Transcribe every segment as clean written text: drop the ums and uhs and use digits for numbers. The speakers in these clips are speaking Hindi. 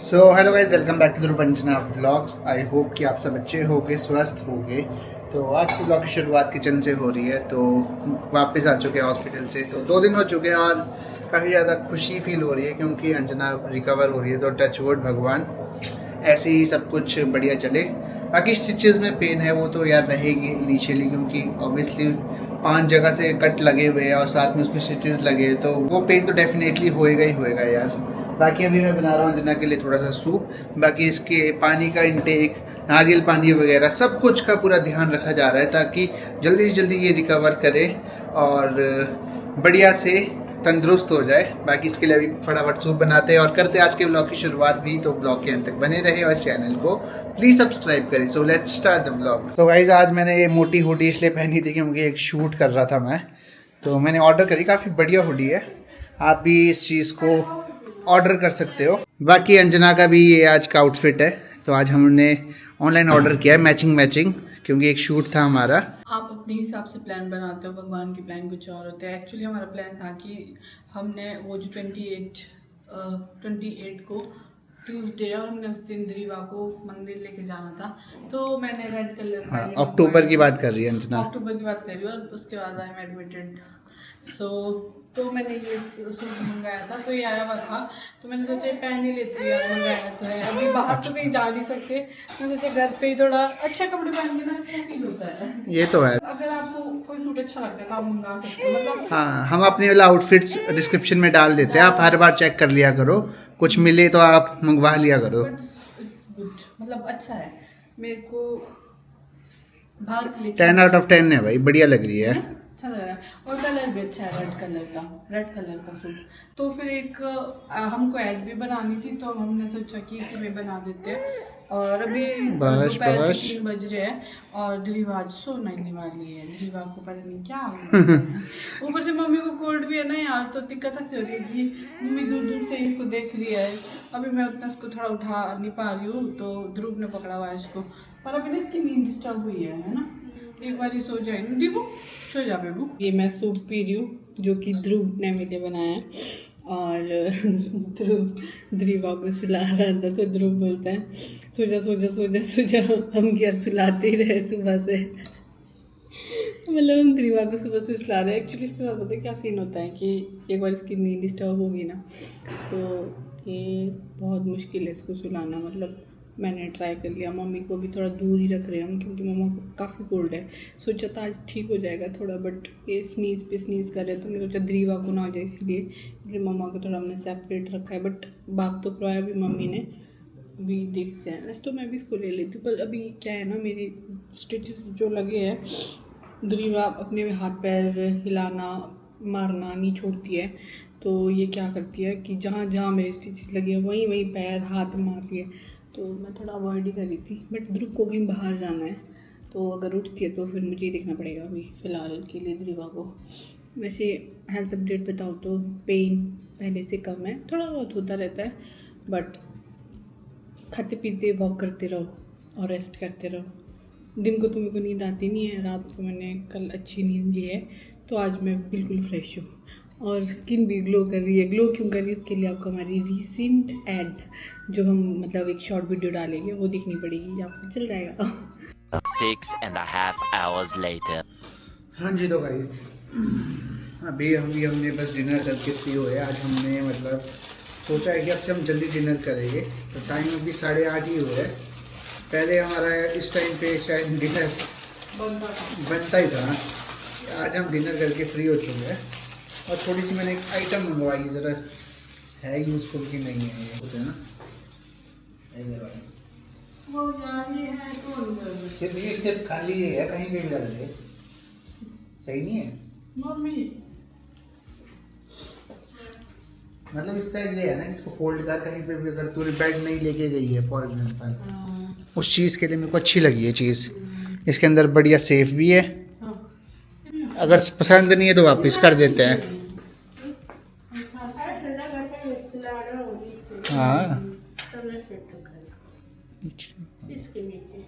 So hello guys, welcome back to Dhruvanjana vlogs. I hope कि आप सब अच्छे होंगे, स्वस्थ होंगे। तो आज की व्लॉग की शुरुआत किचन से हो रही है। तो वापस आ चुके हैं हॉस्पिटल से। तो 2 दिन हो चुके हैं और काफ़ी ज़्यादा खुशी फील हो रही है क्योंकि अंजना रिकवर हो रही है। तो टच वुड भगवान ऐसे ही सब कुछ बढ़िया चले। बाकी स्टिचेस में पेन है वो तो यार रहेगी इनिशियली, क्योंकि ऑब्वियसली 5 जगह से कट लगे हुए हैं और साथ में उसमें स्टिचेस लगे, तो वो पेन तो डेफिनेटली होएगा ही होएगा यार। बाकी अभी मैं बना रहा हूँ अंजना के लिए थोड़ा सा सूप। बाकी इसके पानी का इंटेक, नारियल पानी वगैरह सब कुछ का पूरा ध्यान रखा जा रहा है ताकि जल्दी से जल्दी ये रिकवर करे और बढ़िया से तंदुरुस्त हो जाए। बाकी इसके लिए अभी फटाफट सूप बनाते हैं और करते हैं आज के ब्लॉग की शुरुआत भी। तो ब्लॉग के अंत तक बने रहे और चैनल को प्लीज सब्सक्राइब करें। So let's start the blog. तो गाइस, आज मैंने ये मोटी हुडी इसलिए पहनी थी क्योंकि एक शूट कर रहा था मैं, तो मैंने ऑर्डर करी। काफ़ी बढ़िया हुडी है, आप भी इस चीज़ को ऑर्डर कर सकते हो। बाकी अंजना का भी ये आज का आउटफिट है। तो आज हमने ऑनलाइन ऑर्डर किया है मैचिंग क्योंकि एक शूट था हमारा। आप अपने हिसाब से प्लान बनाते हो, भगवान की प्लान कुछ और होते हैं। एक्चुअली हमारा प्लान था कि हमने वो जो 28 को ट्यूसडे है और हमने उस दिन दरीवा को मंदिर लेके जाना था। तो मैंने रेड कलर हाँ, अक्टूबर की बात कर रही है अंजना। अक्टूबर की बात कर रही हूँ और उसके बाद आई एम एडमिटेड। तो मैंने ये सूट मंगाया था, तो ये आया हुआ था। तो मैंने सोचा पहन ही लेती हूँ, मंगाया तो है। अभी बाहर तो कहीं जा नहीं सकते, मैं सोचा घर पे ही थोड़ा अच्छे कपड़े पहन के ना अच्छा फील होता है। ये तो है। अगर आपको कोई सूट अच्छा लगता है तो आप मंगा सकते हो। मतलब हाँ, हम अपने वाला आउटफिट्स डिस्क्रिप्शन में डाल देते हैं, आप हर बार चेक कर लिया करो, कुछ मिले तो आप मंगवा लिया करो। गुड, मतलब अच्छा है। मेरे को बाहर के लिए 10 आउट ऑफ 10 है भाई, बढ़िया लग रही है। अच्छा लग रहा है और कलर भी अच्छा है, रेड कलर का सूट। तो फिर एक हमको ऐड भी बनानी थी, तो हमने सोचा कि इसी में बना देते हैं। और अभी दोपहर के 3 बज रहे हैं और ध्रुवा आज सो नहीं वाली है। ध्रुवा को पता नहीं क्या हो गया है। ऊपर से मम्मी को कोल्ड भी है ना यार, तो दिक्कत ऐसी हो रही है कि मम्मी दूर दूर से इसको देख रही है। अभी मैं उतना इसको थोड़ा उठा नहीं पा रही हूँ, तो ध्रुव ने पकड़ा हुआ है इसको। और अभी ना इसकी नींद डिस्टर्ब हुई है ना। एक बार ही सो जाए दीबू, सो जा बेबू। ये मैं सूप पी रही हूँ जो कि ध्रुव ने मेरे बनाया है। और ध्रुवा को सुला रहा था, तो ध्रुव बोलता है सो जा सो जा सो जा सो जा। हम क्या सुलाते ही रहे सुबह से। मतलब हम ध्रुवा को सुबह से सुला रहे हैं। एक्चुअली इसके साथ पता है क्या सीन होता है कि एक बार इसकी नींद डिस्टर्ब होगी ना, तो ये बहुत मुश्किल है इसको सुलाना। मतलब मैंने ट्राई कर लिया, मम्मी को भी थोड़ा दूर ही रख रहे हैं हम क्योंकि मम्मा को काफ़ी कोल्ड है। सोचा था आज ठीक हो जाएगा थोड़ा, बट ये स्नीज कर रहे हैं, तो मैंने सोचा ध्रुवा को ना हो जाए, इसलिए मम्मा को थोड़ा हमने सेपरेट रखा है। बट बात तो करवाया भी मम्मी ने, अभी देखते हैं। वैसे तो मैं भी इसको ले लेती हूँ, पर अभी क्या है ना, मेरे स्टिचेस जो लगे हैं, ध्रुवा अपने हाथ पैर हिलाना मारना नहीं छोड़ती है। तो ये क्या करती है कि जहाँ जहाँ मेरे स्टिचेस लगे हैं वहीं वहीं पैर हाथ मार रही है। तो मैं थोड़ा अवॉइड ही करी थी। बट ध्रुव को कहीं बाहर जाना है, तो अगर उठती है तो फिर मुझे ही देखना पड़ेगा अभी फ़िलहाल के लिए ध्रुवा को। वैसे हेल्थ अपडेट बताओ तो पेन पहले से कम है, थोड़ा बहुत होता रहता है, बट खाते पीते वॉक करते रहो और रेस्ट करते रहो। दिन को तुम्हें को नींद आती नहीं है, रात को मैंने कल अच्छी नींद ली है, तो आज मैं बिल्कुल फ्रेश हूँ और स्किन भी ग्लो कर रही है। ग्लो क्यों कर रही है इसके लिए आपको हमारी रिसेंट ऐड, जो हम मतलब एक शॉर्ट वीडियो डालेंगे, वो देखनी पड़ेगी, आपको चल जाएगा। 6.5 hours later. हाँ जी, तो गाइस अभी हमने बस डिनर करके फ्री हुए। आज हमने मतलब सोचा है कि अब से हम जल्दी डिनर करेंगे। तो टाइम अभी 8:30 ही हुआ है। पहले हमारा इस टाइम पे शायद डिनर बनता ही था। आज हम डिनर करके फ्री हो चुके हैं और थोड़ी सी मैंने एक आइटम मंगवाई, ज़रा है यूज़फुल कि नहीं है ये होता है ना। सिर्फ खाली ये है, कहीं पे भी लग रही है, सही नहीं है मम्मी मतलब इसका ये है ना, इसको फोल्ड कर कहीं पे भी, अगर तू बेड नहीं लेके गई है फॉर एग्जांपल, उस चीज़ के लिए मेरे को अच्छी लगी है चीज़। इसके अंदर बढ़िया सेफ भी है, अगर पसंद नहीं है तो वापस कर देते हैं। हाँ, इसके नीचे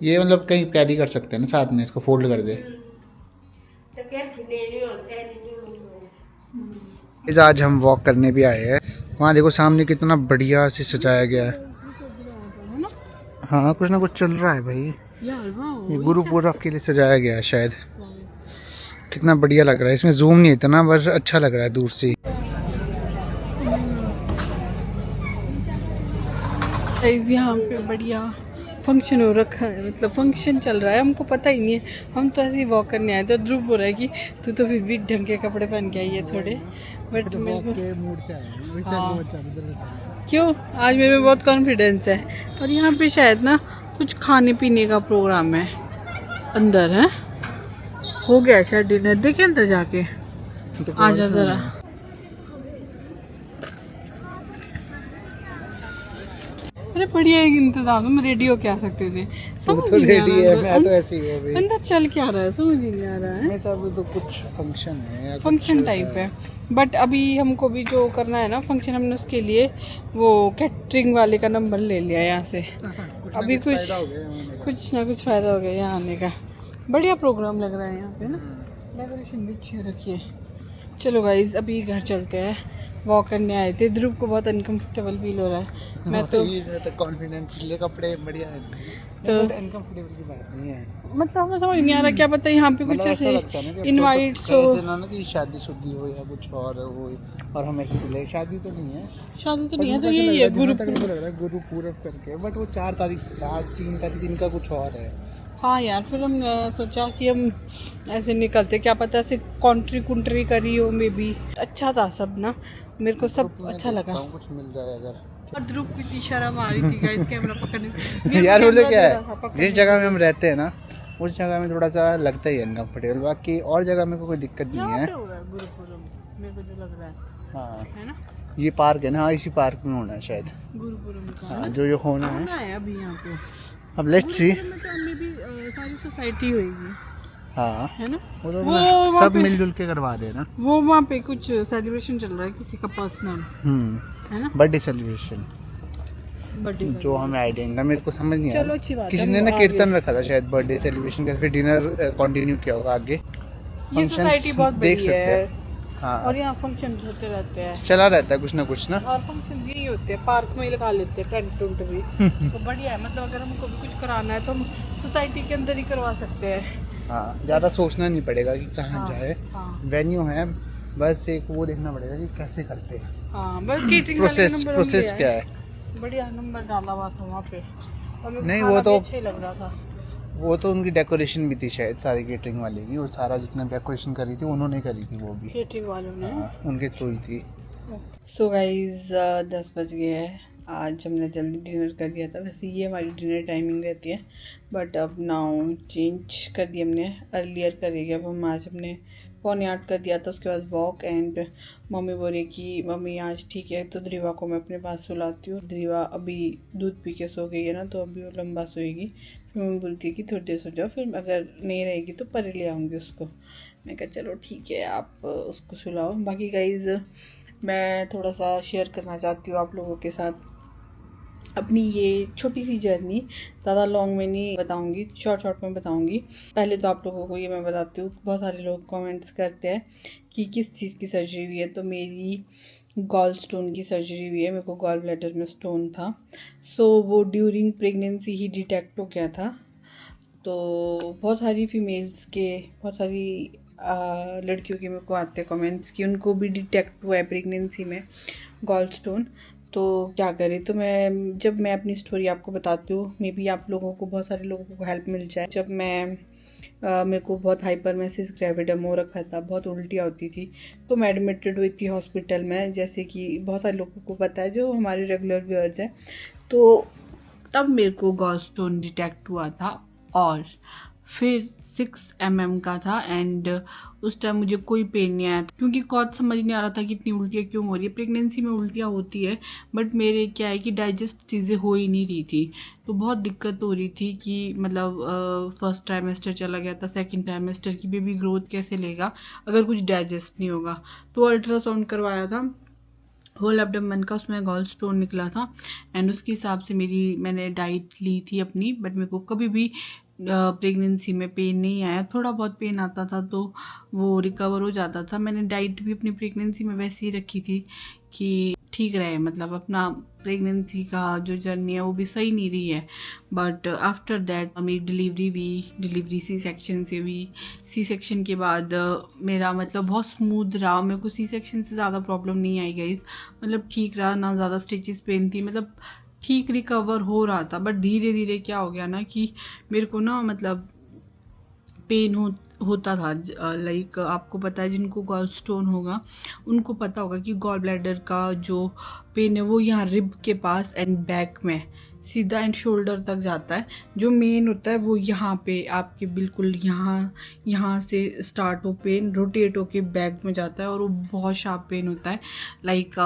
ये मतलब कहीं कैरी कर सकते हैं ना साथ में, इसको फोल्ड कर दे। तो क्या इस आज हम वॉक करने भी आए हैं। वहाँ देखो सामने कितना बढ़िया से सजाया गया है। हाँ कुछ ना कुछ चल रहा है भाई। ये गुरुपूरब के लिए सजाया गया है शायद। कितना बढ़िया लग रहा है। इसमें जूम नहीं इतना, बस अच्छा लग रहा है दूर से। यहाँ पे बढ़िया फंक्शन हो रखा है, मतलब फंक्शन चल रहा है, हमको पता ही नहीं है। हम तो ऐसे ही वॉक करने आए थे। ध्रुव बोल रहा है कि तू तो फिर भी ढंग के कपड़े पहन के आई है थोड़े, बट मेरे को क्यों आज मेरे में बहुत कॉन्फिडेंस है। और यहाँ पे शायद ना कुछ खाने पीने का प्रोग्राम है अंदर है। हो गया शायद डिनर, देखे अंदर जाके। आ जा जरा। अरे बढ़िया एक इंतजाम, हम रेडी होके आ सकते थे। समझ नहीं आ रहा है, मैं तो ऐसे ही हूँ अभी। अंदर चल क्या रहा है समझ ही नहीं आ रहा है। मेरे साथ तो कुछ फंक्शन है या फंक्शन टाइप है, बट अभी हमको भी जो करना है ना फंक्शन, हमने उसके लिए वो कैटरिंग वाले का नंबर ले लिया यहाँ से। अभी कुछ ना कुछ फ़ायदा हो गया यहाँ आने का। बढ़िया प्रोग्राम लग रहा है यहाँ पे ना, डेकोरेशन भी अच्छी रखी है। चलो गाइज अभी घर चलते हैं, वॉक करने आए थे। ध्रुव को बहुत अनकंफर्टेबल फील हो रहा है। मैं तो कॉन्फिडेंस लिए कपड़े बढ़िया है तो अनकंफर्टेबल की बात नहीं है। मतलब हमें समझ नहीं आ रहा क्या पता यहाँ पे कुछ ऐसे इनवाइट्स हो। ना कि शादी शुदी हो या कुछ और हो, और हम ऐसे बोले शादी तो नहीं है। शादी तो नहीं है, तो यही है गुरुपूरब करके, बट वो 4 तारीख 3 तारीख इनका कुछ और है। हाँ यार, फिर हम सोचा कि हम ऐसे निकलते, क्या पता ऐसे कॉन्ट्री करी हो मे बी। अच्छा था सब ना, मेरे को सब अच्छा लगा। कुछ मिल जाए अगर। और ध्रुव की इतनी शर्म आ रही थी गाइस कैमरा पकड़ने। यार बोले क्या है, जिस जगह में हम रहते हैं ना उस जगह में थोड़ा सा लगता ही है अनकंफर्टेबल, बाकी और जगह में कोई दिक्कत नहीं है। मेरे को जो लग रहा है, हाँ है ना, ये पार्क है ना, हाँ इसी पार्क में होना है शायद। गुरुपुरम का हाँ जो होना है अभी यहाँ पे। अब लेट्स सी। में तो अभी भी सारी सोसाइटी होगी, हाँ है ना। वो तो वो सब मिलजुल के करवा देना। वो वहाँ पे कुछ सेलिब्रेशन चल रहा है किसी का पर्सनल, है ना, बर्थडे सेलिब्रेशन, बर्थडे जो हमें आइडिया नहीं था, मेरे को समझ नहीं चलो आया। अच्छी बात किसी है, ने ना वो कीर्तन रखा था शायद बर्थडे सेलिब्रेशन का, फिर डिनर कंटिन्यू किया होगा आगे। ये सोसाइटी बहुत देख बड़ी सकते है। हैं। हाँ और यहाँ फंक्शन होते रहते हैं, चला रहता है कुछ ना कुछ ना। और फंक्शन यही होते हैं, पार्क में ही लगा लेते हैं टेंट टूंट भी। तो बढ़िया है, मतलब अगर हमको भी कुछ कराना है तो हम सोसाइटी के अंदर ही करवा सकते हैं। हाँ ज़्यादा सोचना नहीं पड़ेगा कि कहाँ जाए। हाँ वेन्यू है, बस एक वो देखना पड़ेगा कि कैसे करते हैं। हाँ, बस केटरिंग प्रोसेस क्या है। बढ़िया नंबर डाला हुआ था वहाँ पे, और मेरे को नहीं, खाना वो भी तो अच्छा ही लग रहा था। वो तो उनकी डेकोरेशन भी थी शायद, सारी केटरिंग वाले की, वो सारा जितना डेकोरेशन करी थी उन्होंने करी थी, वो भी केटरिंग वालों ने। हाँ, उनके थ्रू ही थी। सो गाइज 10 बज गए हैं। आज हमने जल्दी डिनर कर दिया था, वैसे ये हमारी डिनर टाइमिंग रहती है, बट अब नाउ चेंज कर दिया हमने, अर्लियर करेंगे। अब हम आज हमने 7:45 कर दिया था, उसके बाद वॉक। एंड मम्मी बोल रही कि मम्मी आज ठीक है तो ध्रिवा को मैं अपने पास सुलाती हूँ। ध्रिवा अभी दूध पी के सो गई है ना, तो अभी वो लंबा सोएगी। फिर मम्मी बोलती है कि थोड़ी देर सो जाओ, फिर अगर नहीं रहेगी तो परे ले आऊँगी उसको। मैं कहा चलो ठीक है आप उसको सुलाओ। बाकी गाइज मैं थोड़ा सा शेयर करना चाहती हूँ आप लोगों के साथ अपनी ये छोटी सी जर्नी। ज़्यादा लॉन्ग में नहीं बताऊंगी, शॉर्ट में बताऊंगी। पहले तो आप लोगों को ये मैं बताती हूँ, बहुत सारे लोग कमेंट्स करते हैं कि किस चीज़ की सर्जरी हुई है। तो मेरी गॉल स्टोन की सर्जरी हुई है, मेरे को गॉल ब्लैडर में स्टोन था। सो वो ड्यूरिंग प्रेगनेंसी ही डिटेक्ट हो गया था। तो बहुत सारी फीमेल्स के, बहुत सारी लड़कियों के मेरे को आते हैं कमेंट्स कि उनको भी डिटेक्ट हुआ है प्रेगनेंसी में गॉल स्टोन। तो क्या करें, तो मैं अपनी स्टोरी आपको बताती हूँ, मे बी आप लोगों को, बहुत सारे लोगों को हेल्प मिल जाए। जब मेरे को बहुत हाइपरमेसिस ग्रेविडम हो रखा था, बहुत उल्टियाँ होती थी, तो मैं एडमिटेड हुई थी हॉस्पिटल में, जैसे कि बहुत सारे लोगों को पता है जो हमारे रेगुलर व्यूअर्स हैं। तो तब मेरे को गॉल स्टोन डिटेक्ट हुआ था, और फिर 6 mm का था। एंड उस टाइम मुझे कोई पेन नहीं आया था, क्योंकि कॉज समझ नहीं आ रहा था कि इतनी उल्टियाँ क्यों हो रही है। प्रेगनेंसी में उल्टियाँ होती है, बट मेरे क्या है कि डाइजेस्ट चीज़ें हो ही नहीं रही थी, तो बहुत दिक्कत हो रही थी कि मतलब फर्स्ट ट्राइमेस्टर चला गया था, सेकंड ट्राइमेस्टर की बेबी ग्रोथ कैसे लेगा अगर कुछ डाइजेस्ट नहीं होगा। तो अल्ट्रासाउंड करवाया था होल एब्डोमेन का, उसमें गॉल स्टोन निकला था। एंड उसके हिसाब से मैंने डाइट ली थी अपनी, बट मेरे को कभी भी प्रेगनेंसी में पेन नहीं आया, थोड़ा बहुत पेन आता था तो वो रिकवर हो जाता था। मैंने डाइट भी अपनी प्रेगनेंसी में वैसे ही रखी थी कि ठीक रहे, मतलब अपना प्रेगनेंसी का जो जर्नी है वो भी सही नहीं रही है। बट आफ्टर दैट मेरी डिलीवरी सी सेक्शन से हुई। सी सेक्शन के बाद मेरा मतलब बहुत स्मूथ रहा, मेरे को सी सेक्शन से ज़्यादा प्रॉब्लम नहीं आई गाइस, मतलब ठीक रहा, ना ज़्यादा स्टिचेस पेन थी, मतलब ठीक रिकवर हो रहा था। बट धीरे धीरे क्या हो गया ना कि मेरे को ना मतलब पेन होता था। लाइक आपको पता है जिनको गॉल स्टोन होगा उनको पता होगा कि गॉल ब्लैडर का जो पेन है वो यहाँ रिब के पास एंड बैक में सीधा एंड शोल्डर तक जाता है। जो मेन होता है वो यहाँ पे आपके बिल्कुल यहाँ से स्टार्ट हो पेन, रोटेट होके बैक में जाता है और वो बहुत शार्प पेन होता है। लाइक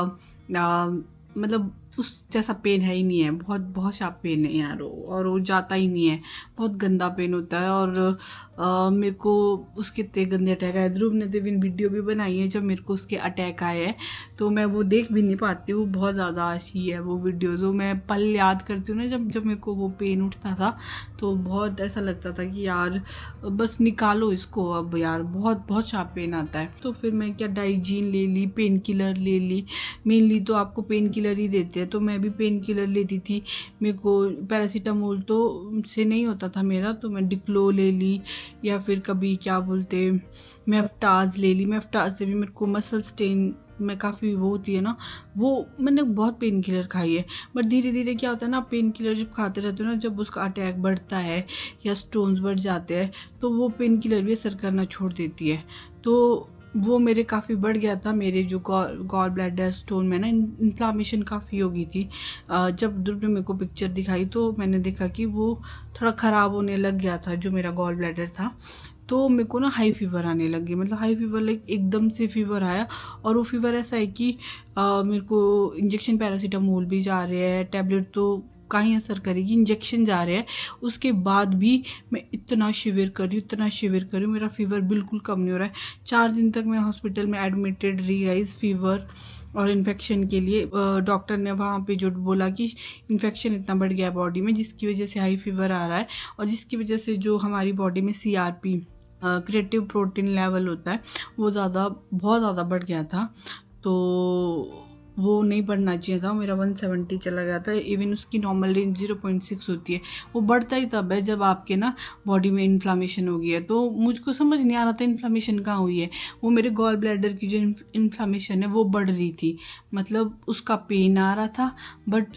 मतलब उस जैसा पेन है ही नहीं है, बहुत बहुत शार्प पेन है यार और वो जाता ही नहीं है, बहुत गंदा पेन होता है। और मेरे को उसके इतने गंदे अटैक आए, ध्रुव ने तो इवन वीडियो भी बनाई है जब मेरे को उसके अटैक आए हैं, तो मैं वो देख भी नहीं पाती हूँ, बहुत ज़्यादा अच्छी है वो वीडियो। जो मैं पल याद करती हूँ ना जब मेरे को वो पेन उठता था तो बहुत ऐसा लगता था कि यार बस निकालो इसको अब यार, बहुत बहुत शार्प पेन आता है। तो फिर मैं क्या डाइजीन ले ली, पेन किलर ले ली, मेनली तो आपको पेन किलर ही देते हैं, तो मैं भी पेन किलर लेती थी। मेरे को पैरासीटामोल तो से नहीं होता था मेरा, तो मैं डिक्लो ले ली या फिर कभी क्या बोलते मेफ्टाज ले ली। मेफ्टाज से भी मेरे को मसल स्टेन में काफ़ी वो होती है ना, वो मैंने बहुत पेन किलर खाई है। बट धीरे धीरे क्या होता है ना, पेन किलर जब खाते रहते हो ना, जब उसका अटैक बढ़ता है या स्टोन्स बढ़ जाते हैं तो वो पेन किलर भी असर करना छोड़ देती है। तो वो मेरे काफ़ी बढ़ गया था, मेरे जो गॉल ब्लैडर स्टोन में ना इन्फ्लामेशन काफ़ी हो गई थी। जब ध्रुव ने मेरे को पिक्चर दिखाई तो मैंने देखा कि वो थोड़ा ख़राब होने लग गया था जो मेरा गॉल ब्लैडर था। तो मेरे को ना हाई फीवर आने लगी, मतलब हाई फीवर लाइक एकदम से फीवर आया। और वो फीवर ऐसा है कि मेरे को इंजेक्शन पैरासीटामोल भी जा रहे हैं, टैबलेट तो कहीं असर करेगी, इंजेक्शन जा रहे हैं, उसके बाद भी मैं इतना शिविर कर रही हूँ, मेरा फीवर बिल्कुल कम नहीं हो रहा है। 4 दिन तक मैं हॉस्पिटल में एडमिटेड रही गाइस फीवर और इन्फेक्शन के लिए। डॉक्टर ने वहाँ पे जो बोला कि इन्फेक्शन इतना बढ़ गया है बॉडी में जिसकी वजह से हाई फीवर आ रहा है और जिसकी वजह से जो हमारी बॉडी में CRP क्रिएटिव प्रोटीन लेवल होता है वो बहुत ज़्यादा बढ़ गया था। तो वो नहीं बढ़ना चाहिए था, मेरा 170 चला गया था। इवन उसकी नॉर्मल रेंज 0.6 होती है। वो बढ़ता ही तब है जब आपके ना बॉडी में इन्फ्लामेशन हो गई है। तो मुझको समझ नहीं आ रहा था इन्फ्लामेशन कहाँ हुई है। वो मेरे गॉल ब्लैडर की जो इन्फ्लामेशन है वो बढ़ रही थी, मतलब उसका पेन आ रहा था। बट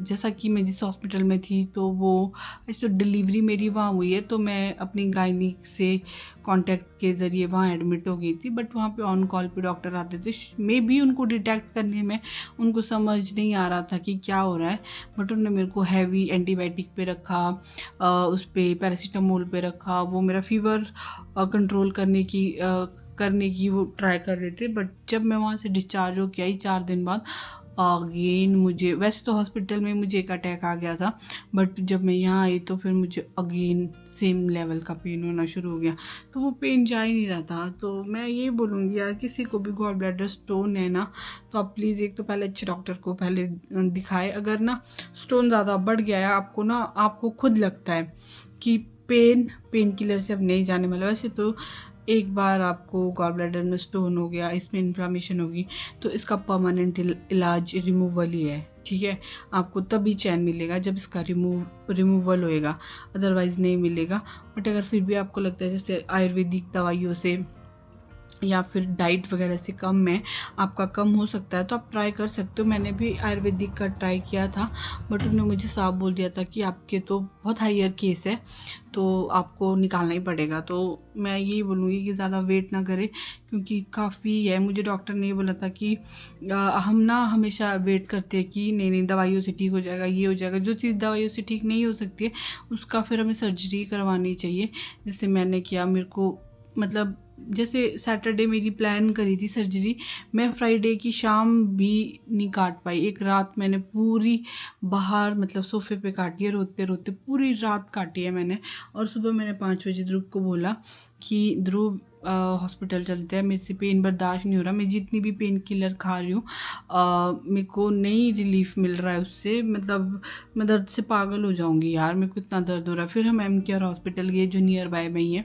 जैसा कि मैं जिस हॉस्पिटल में थी तो वो तो डिलीवरी मेरी वहाँ हुई है, तो मैं अपनी गायनिक से कांटेक्ट के ज़रिए वहाँ एडमिट हो गई थी। बट वहाँ पे ऑन कॉल पे डॉक्टर आते थे, मे बी उनको डिटेक्ट करने में उनको समझ नहीं आ रहा था कि क्या हो रहा है। बट उन्होंने मेरे को हैवी एंटीबायोटिक पे रखा, उस पे पैरासीटामोल पे रखा। वो मेरा फीवर कंट्रोल करने की वो ट्राई कर रहे थे। बट जब मैं वहाँ से डिस्चार्ज हो के आई 4 दिन बाद, अगेन मुझे, वैसे तो हॉस्पिटल में मुझे एक अटैक आ गया था, बट जब मैं यहाँ आई तो फिर मुझे अगेन सेम लेवल का पेन होना शुरू हो गया। तो वो पेन जा ही नहीं रहा था। तो मैं ये बोलूँगी यार, किसी को भी गॉल ब्लैडर स्टोन है ना तो आप प्लीज़ एक तो पहले अच्छे डॉक्टर को पहले दिखाए। अगर ना स्टोन ज़्यादा बढ़ गया है, आपको खुद लगता है कि पेन किलर से अब नहीं जाने वाला, वैसे तो एक बार आपको गॉल ब्लैडर में स्टोन हो गया, इसमें इन्फ्लामेशन होगी, तो इसका परमानेंट इलाज रिमूवल ही है, ठीक है। आपको तभी चैन मिलेगा जब इसका रिमूवल होएगा, अदरवाइज नहीं मिलेगा। बट अगर फिर भी आपको लगता है जैसे आयुर्वेदिक दवाइयों से या फिर डाइट वगैरह से कम में आपका कम हो सकता है तो आप ट्राई कर सकते हो। मैंने भी आयुर्वेदिक का ट्राई किया था, बट उन्होंने मुझे साफ बोल दिया था कि आपके तो बहुत हायर केस है, तो आपको निकालना ही पड़ेगा। तो मैं यही बोलूँगी कि ज़्यादा वेट ना करें, क्योंकि काफ़ी है। मुझे डॉक्टर ने ये बोला था कि हम ना हमेशा वेट करते हैं कि नहीं दवाइयों से ठीक हो जाएगा, ये हो जाएगा। जो चीज़ दवाइयों से ठीक नहीं हो सकती है उसका फिर हमें सर्जरी करवानी चाहिए। जैसे मैंने किया, मेरे को मतलब जैसे सैटरडे मेरी प्लान करी थी सर्जरी, मैं फ्राइडे की शाम भी नहीं काट पाई। एक रात मैंने पूरी बाहर मतलब सोफे पे काटी है, रोते रोते पूरी रात काटी है मैंने। और सुबह मैंने 5 बजे ध्रुव को बोला कि ध्रुव हॉस्पिटल चलते हैं, मेरे से पेन बर्दाश्त नहीं हो रहा, मैं जितनी भी पेन किलर खा रही हूँ मेरे को नहीं रिलीफ मिल रहा है उससे, मतलब मैं दर्द से पागल हो जाऊँगी यार, मेरे को इतना दर्द हो रहा है। फिर हम MKR हॉस्पिटल गए जो नियर बाय में ही है,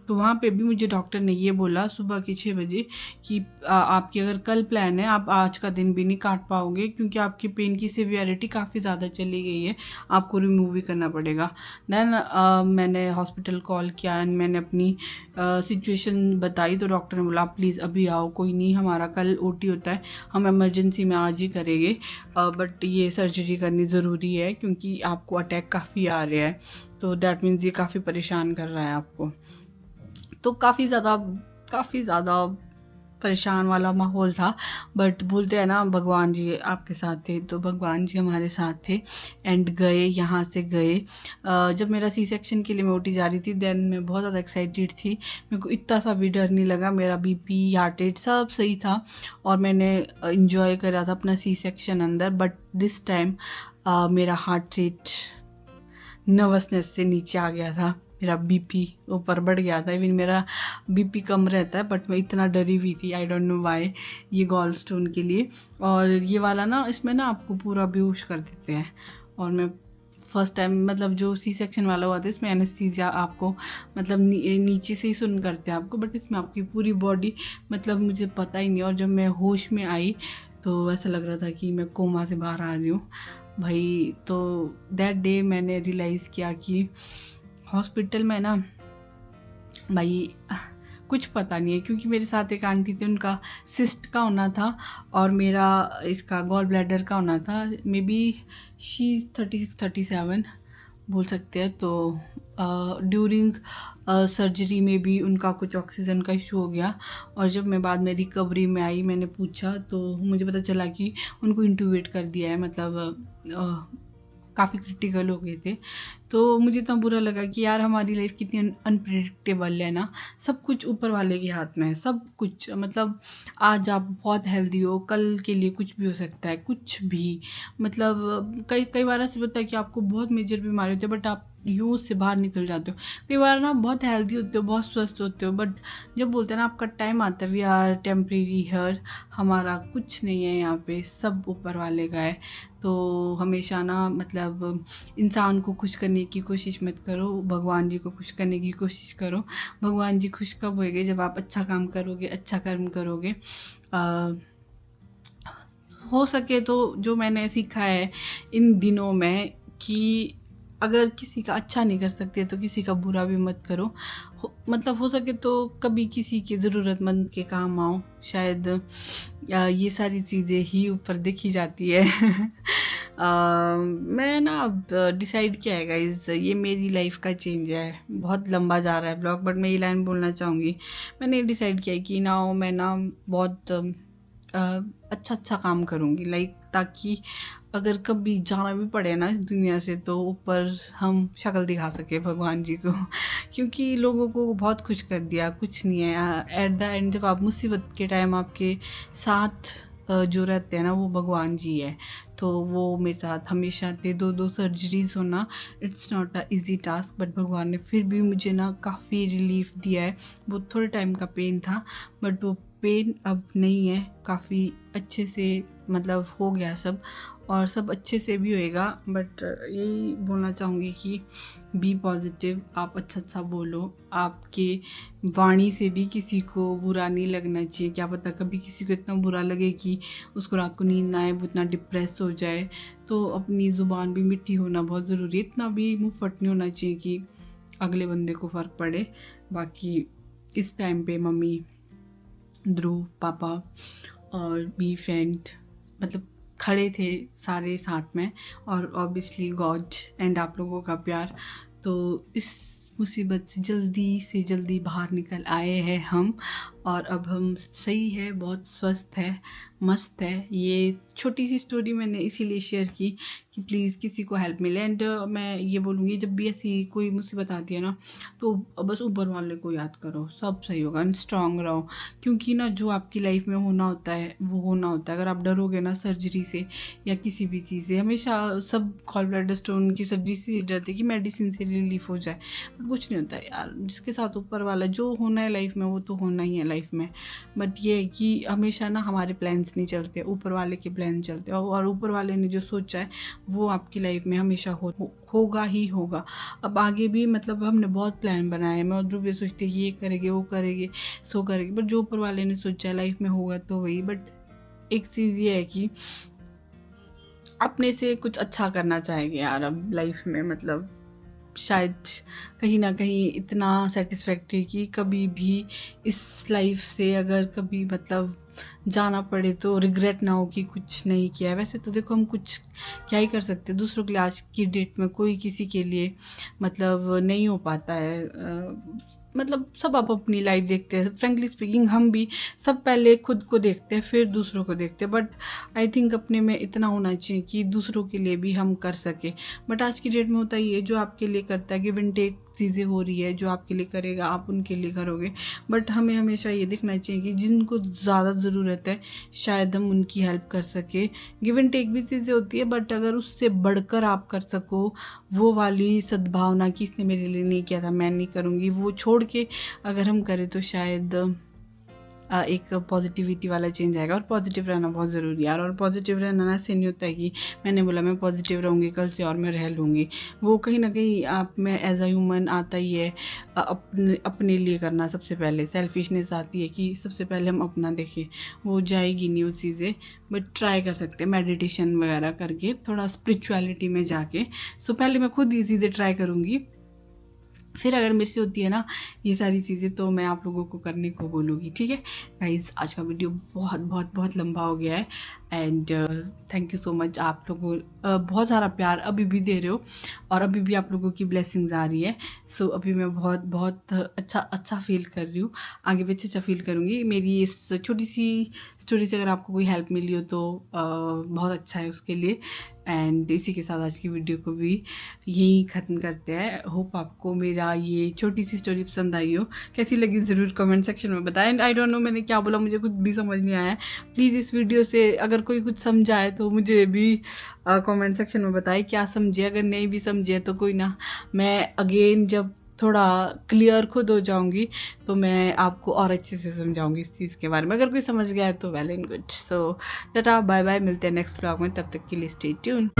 तो वहाँ पे भी मुझे डॉक्टर ने ये बोला सुबह के 6 बजे कि आपकी अगर कल प्लान है आप आज का दिन भी नहीं काट पाओगे, क्योंकि आपकी पेन की सिवियरिटी काफ़ी ज़्यादा चली गई है, आपको रिमूव भी करना पड़ेगा। देन मैंने हॉस्पिटल कॉल किया एंड मैंने अपनी सिचुएशन बताई, तो डॉक्टर ने बोला प्लीज़ अभी आओ, कोई नहीं हमारा कल OT होता है, हम इमरजेंसी में आज ही करेंगे, बट ये सर्जरी करनी ज़रूरी है क्योंकि आपको अटैक काफ़ी आ रहा है, तो दैट मीन्स ये काफ़ी परेशान कर रहा है आपको। तो काफ़ी ज़्यादा परेशान वाला माहौल था, बट बोलते हैं ना भगवान जी आपके साथ थे, तो भगवान जी हमारे साथ थे एंड गए, यहाँ से गए। जब मेरा C-सेक्शन के लिए मैं OT जा रही थी देन मैं बहुत ज़्यादा एक्साइटेड थी, मेरे को इतना सा भी डर नहीं लगा, मेरा BP हार्ट रेट सब सही था और मैंने इंजॉय करा था अपना C-सेक्शन अंदर। बट दिस टाइम मेरा हार्ट रेट नर्वसनेस से नीचे आ गया था, मेरा BP ऊपर बढ़ गया था। इवन मेरा BP कम रहता है बट मैं इतना डरी हुई थी, आई डोंट नो व्हाई, ये गॉल स्टोन के लिए। और ये वाला ना इसमें ना आपको पूरा बेहोश कर देते हैं, और मैं फर्स्ट टाइम मतलब जो C-सेक्शन वाला हुआ था इसमें एनेस्थीसिया आपको मतलब नीचे से ही सुन करते हैं आपको, बट इसमें आपकी पूरी बॉडी मतलब मुझे पता ही नहीं। और जब मैं होश में आई तो ऐसा लग रहा था कि मैं कोमा से बाहर आ रही हूँ भाई। तो दैट डे मैंने रियलाइज़ किया कि हॉस्पिटल में ना भाई कुछ पता नहीं है, क्योंकि मेरे साथ एक आंटी थी, उनका सिस्ट का होना था और मेरा इसका गॉल ब्लैडर का होना था, मे बी शी 36-37 बोल सकते हैं। तो ड्यूरिंग सर्जरी में भी उनका कुछ ऑक्सीजन का इशू हो गया, और जब मैं बाद में रिकवरी में आई मैंने पूछा तो मुझे पता चला कि उनको इंट्यूबेट कर दिया है, मतलब काफ़ी क्रिटिकल हो गए थे। तो मुझे इतना बुरा लगा कि यार हमारी लाइफ कितनी अनप्रेडिक्टेबल है ना, सब कुछ ऊपर वाले के हाथ में है, सब कुछ। मतलब आज आप बहुत हेल्दी हो, कल के लिए कुछ भी हो सकता है, कुछ भी। मतलब कई बार ऐसे होता है कि आपको बहुत मेजर बीमारी होती है बट आप यूँ से बाहर निकल जाते हो। कई बार ना बहुत हेल्दी होते हो, बहुत स्वस्थ होते हो, बट जब बोलते हैं ना आपका टाइम आता है, वी आर टेम्परेरी हियर, हमारा कुछ नहीं है यहाँ पे, सब ऊपर वाले का है। तो हमेशा ना मतलब इंसान को खुश करने की कोशिश मत करो, भगवान जी को खुश करने की कोशिश करो। भगवान जी खुश कब होएंगे? जब आप अच्छा काम करोगे, अच्छा कर्म करोगे। हो सके तो जो मैंने सीखा है इन दिनों में कि अगर किसी का अच्छा नहीं कर सकते तो किसी का बुरा भी मत करो। मतलब हो सके तो कभी किसी के ज़रूरतमंद के काम आओ, शायद ये सारी चीज़ें ही ऊपर देखी जाती है। मैं ना अब डिसाइड किया है गाइस, ये मेरी लाइफ का चेंज है। बहुत लंबा जा रहा है ब्लॉग, बट मैं ये लाइन बोलना चाहूँगी। मैंने डिसाइड किया है कि ना मैं ना बहुत अच्छा काम करूँगी, लाइक ताकि अगर कभी जाना भी पड़े ना इस दुनिया से तो ऊपर हम शक्ल दिखा सके भगवान जी को। क्योंकि लोगों को बहुत खुश कर दिया, कुछ नहीं है। एट द एंड जब आप मुसीबत के टाइम आपके साथ जो रहते हैं ना वो भगवान जी है। तो वो मेरे साथ हमेशा थे। 2 सर्जरीज होना it's not a easy task, but भगवान ने फिर भी मुझे ना काफ़ी रिलीफ दिया है। वो थोड़े टाइम का पेन था बट वो पेन अब नहीं है, काफ़ी अच्छे से मतलब हो गया सब, और सब अच्छे से भी होएगा। बट यही बोलना चाहूँगी कि बी पॉजिटिव, आप अच्छा बोलो। आपके वाणी से भी किसी को बुरा नहीं लगना चाहिए। क्या पता कभी किसी को इतना बुरा लगे कि उसको रात को नींद ना आए, वो इतना डिप्रेस हो जाए। तो अपनी ज़ुबान भी मीठी होना बहुत ज़रूरी है, इतना भी मुँह फट नहीं होना चाहिए कि अगले बंदे को फ़र्क पड़े। बाकी इस टाइम पे मम्मी, ध्रुव, पापा और बी फ्रेंड मतलब खड़े थे सारे साथ में, और ऑब्वियसली गॉड एंड आप लोगों का प्यार। तो इस मुसीबत से जल्दी बाहर निकल आए हैं हम, और अब हम सही है, बहुत स्वस्थ है, मस्त है। ये छोटी सी स्टोरी मैंने इसीलिए शेयर की कि प्लीज़ किसी को हेल्प मिले। एंड मैं ये बोलूँगी जब भी ऐसी कोई मुसीबत आती है ना तो बस ऊपर वाले को याद करो, सब सही होगा। एंड स्ट्रांग रहो, क्योंकि ना जो आपकी लाइफ में होना होता है वो होना होता है। अगर आप डरोगे ना सर्जरी से या किसी भी चीज़ से, हमेशा सब गॉल ब्लैडर स्टोन की सर्जरी से डरते कि मेडिसिन से रिलीफ हो जाए, बट कुछ नहीं होता है यार। जिसके साथ ऊपर वाला जो होना है लाइफ में वो तो होना ही है लाइफ में। बट ये है कि हमेशा ना हमारे प्लान्स नहीं चलते, ऊपर वाले के प्लान चलते हैं, और ऊपर वाले ने जो सोचा है वो आपकी लाइफ में हमेशा होगा ही होगा। अब आगे भी मतलब हमने बहुत प्लान बनाए हैं, मैं और ध्रुव ये सोचते हैं कि ये करेंगे वो करेंगे सो करेंगे, बट जो ऊपर वाले ने सोचा है लाइफ में होगा तो वही। बट एक चीज़ ये है कि अपने से कुछ अच्छा करना चाहेंगे यार अब लाइफ में, मतलब शायद कहीं ना कहीं इतना सेटिस्फैक्ट्री कि कभी भी इस लाइफ से अगर कभी मतलब जाना पड़े तो रिग्रेट ना हो कि कुछ नहीं किया है। वैसे तो देखो हम कुछ क्या ही कर सकते हैं दूसरों के लिए, आज की डेट में कोई किसी के लिए मतलब नहीं हो पाता है। मतलब सब आप अपनी लाइफ देखते हैं, फ्रेंकली स्पीकिंग हम भी सब पहले खुद को देखते हैं फिर दूसरों को देखते हैं। बट आई थिंक अपने में इतना होना चाहिए कि दूसरों के लिए भी हम कर सके। बट आज की डेट में होता ही है, जो आपके लिए करता है गिव एंड टेक चीज़ें हो रही है, जो आपके लिए करेगा आप उनके लिए करोगे। बट हमें हमेशा ये देखना चाहिए कि जिनको ज़्यादा ज़रूरत है शायद हम उनकी हेल्प कर सके। गिव एंड टेक भी चीज़ें होती है, बट अगर उससे बढ़कर आप कर सको वो वाली सद्भावना कि इसने मेरे लिए नहीं किया था मैं नहीं करूँगी, वो छोड़ के अगर हम करें तो शायद एक पॉजिटिविटी वाला चेंज आएगा। और पॉजिटिव रहना बहुत ज़रूरी है यार। और पॉजिटिव रहना ना ऐसे नहीं होता है कि मैंने बोला मैं पॉजिटिव रहूँगी कल से और मैं रह लूँगी, वो कहीं ना कहीं आप में एज अ ह्यूमन आता ही है। अपने लिए करना सबसे पहले, सेल्फिशनेस आती है कि सबसे पहले हम अपना देखें, वो जाएगी नहीं वो चीज़ें। बट ट्राई कर सकते हैं मेडिटेशन वगैरह करके, थोड़ा स्पिरिचुअलिटी में जाके। सो पहले मैं खुद ये चीज़ें ट्राई करूँगी, फिर अगर मेरे से होती है ना ये सारी चीज़ें तो मैं आप लोगों को करने को बोलूँगी। ठीक है गाइज़, आज का वीडियो बहुत बहुत बहुत लंबा हो गया है। And thank you so much, आप लोगों बहुत सारा प्यार अभी भी दे रहे हो और अभी भी आप लोगों की ब्लेसिंग्स आ रही है। सो अभी मैं बहुत बहुत अच्छा फील कर रही हूँ, आगे भी अच्छा फील करूँगी। मेरी इस छोटी सी स्टोरी से अगर आपको कोई हेल्प मिली हो तो बहुत अच्छा है उसके लिए। एंड इसी के साथ आज की वीडियो को भी यहीं ख़त्म करते हैं। होप आपको मेरा ये छोटी सी स्टोरी पसंद आई हो, कैसी लगी ज़रूर कमेंट सेक्शन में बताएं। एंड आई डोंट नो मैंने क्या बोला, मुझे कुछ भी समझ नहीं आया। प्लीज़ इस वीडियो से अगर कोई कुछ समझा है तो मुझे भी कमेंट सेक्शन में बताएं क्या समझे। अगर नहीं भी समझे तो कोई ना, मैं अगेन जब थोड़ा क्लियर खुद हो जाऊंगी तो मैं आपको और अच्छे से समझाऊंगी इस चीज़ के बारे में। अगर कोई समझ गया है तो well and good. So tata bye bye, मिलते हैं नेक्स्ट ब्लॉग में, तब तक के लिए स्टे ट्यून।